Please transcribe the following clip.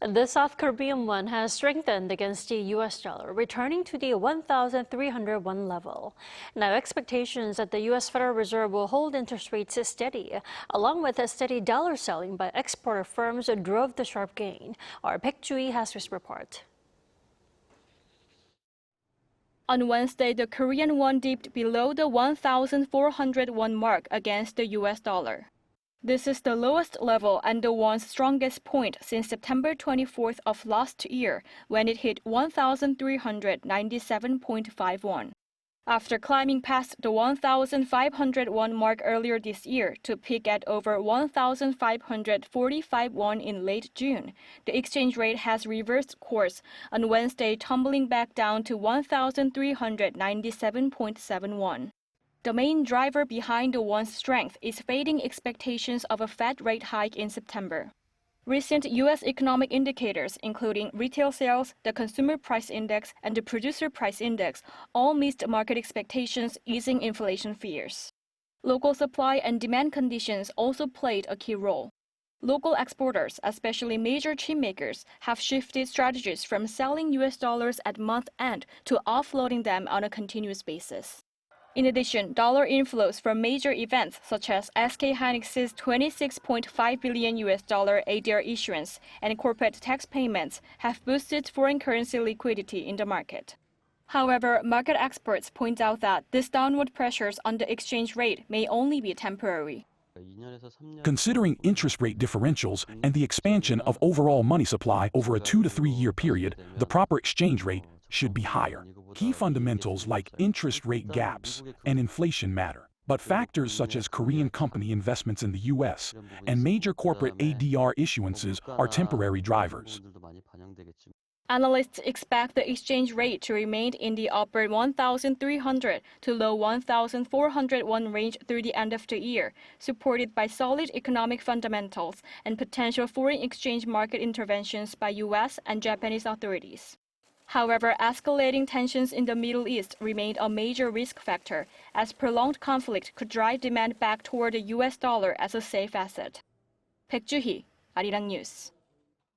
The South Korean won has strengthened against the US dollar, returning to the 1,301 level. Now, expectations that the US Federal Reserve will hold interest rates steady, along with a steady dollar selling by exporter firms, drove the sharp gain. Our Baek Ju-hee has this report. On Wednesday, the Korean won dipped below the 1,401 mark against the US dollar. This is the lowest level and the won's strongest point since September 24th of last year, when it hit 1,397.51. After climbing past the 1,501 mark earlier this year to peak at over 1,545 won in late June, the exchange rate has reversed course on Wednesday, tumbling back down to 1,397.71. The main driver behind the won's strength is fading expectations of a Fed rate hike in September. Recent U.S. economic indicators, including retail sales, the consumer price index, and the producer price index, all missed market expectations, easing inflation fears. Local supply and demand conditions also played a key role. Local exporters, especially major chip makers, have shifted strategies from selling U.S. dollars at month end to offloading them on a continuous basis. In addition, dollar inflows from major events such as SK Hynix's $26.5 billion ADR issuance and corporate tax payments have boosted foreign currency liquidity in the market. However, market experts point out that these downward pressures on the exchange rate may only be temporary. Considering interest rate differentials and the expansion of overall money supply over a 2 to 3 year period, the proper exchange rate should be higher. Key fundamentals like interest rate gaps and inflation matter, but factors such as Korean company investments in the U.S. and major corporate ADR issuances are temporary drivers. Analysts expect the exchange rate to remain in the upper 1,300 to low 1,401 range through the end of the year, supported by solid economic fundamentals and potential foreign exchange market interventions by U.S. and Japanese authorities. However, escalating tensions in the Middle East remained a major risk factor, as prolonged conflict could drive demand back toward the U.S. dollar as a safe asset. Baek Ju-hee, Arirang News.